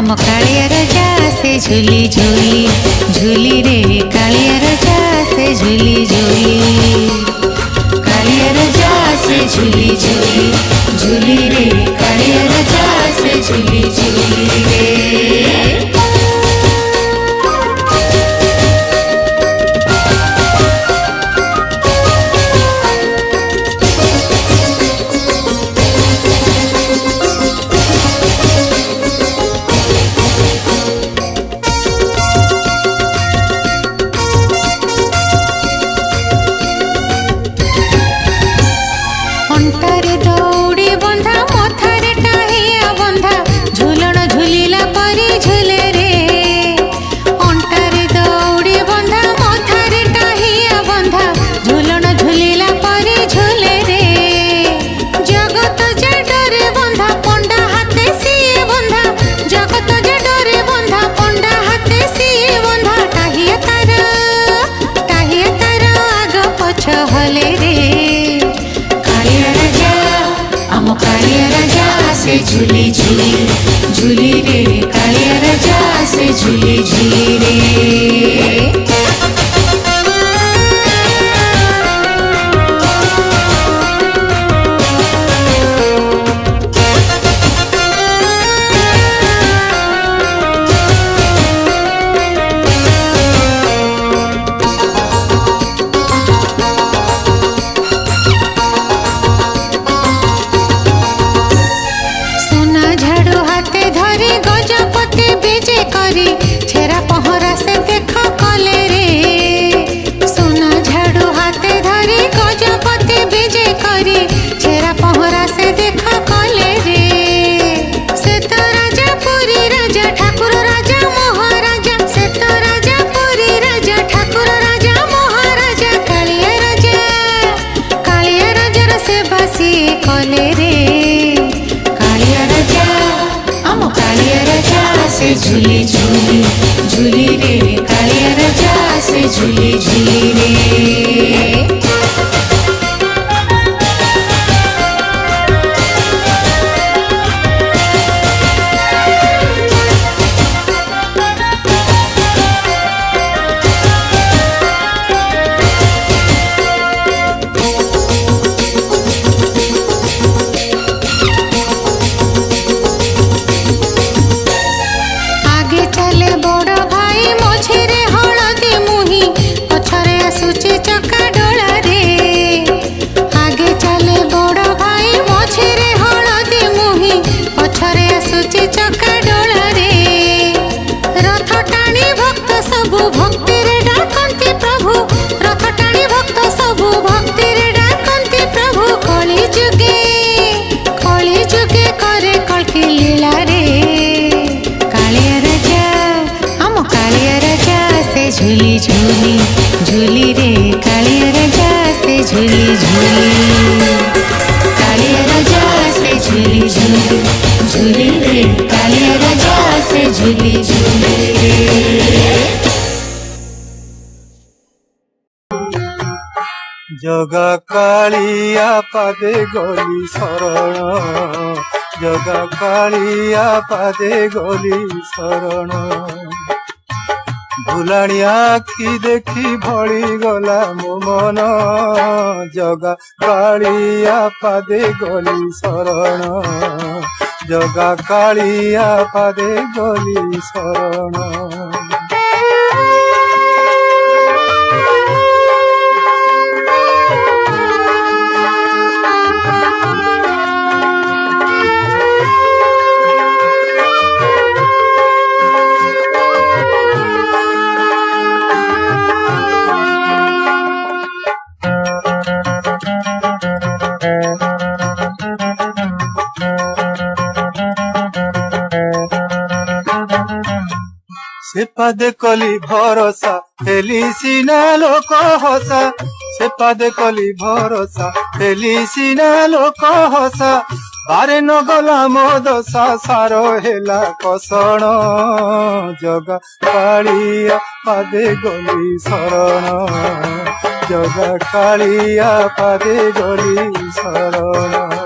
आम कालिया राजा से झूली झूली झूली रे कालिया राजा से झूली झूली कालिया राजा से झूली झूली झूली रे कालिया राजा से झूली झूली रे। अंटारे दौड़ी बंधा मथारे टाहिया बंधा झूलन झूलिला परी झूले रे। अंटारे दौड़ी बंधा मथारे टाहिया बंधा झूलन झूलिला परी झूले रे। जगत जडरे बंधा पंडा हाथे सिए बंधा जगत जडरे बंधा पंडा हाथे सिए बंधा टाहिया तार आग पछ हले रे। कालिया राजा से झूली झूली झूली रे कालिया राजा से झूली झूली रे। छेरा पहरा से देख कले रे। सोना झाड़ू हाथे धरी गजपति विजय करी छेरा पहरा से देख कले रे। से तो राजा पुरी राजा ठाकुर राजा महाराजा से तो राजा पुरी राजा ठाकुर राजा महाराजा कालिया राजा सेवा सिए कले रे। कालिया राजा आम कालिया राजा से झूली झूली झूली रे कालिया राजा से झूली झूली रे। झूली झूली झूली रे कालिया राजा से झूली झूली कालिया राजा से झूली झूली झूली रे कालिया राजा से झूली झूली रे। जगा कालिया पादे गली शरण जगा कालिया पादे गली शरण भुलाणी आखि देखी भली गला मो मन जगा कालिया पादे गली शरण जगा कालिया पादे गली शरण। से पादे कली भरोसा हेली सीना लोक हसा से पादे कली भरोसा हेली सीना लोक हसा बारे न गला मो दशा सारो हेला कसण जगा कालिया पादे गली शरण जगा कालिया पादे गली शरण।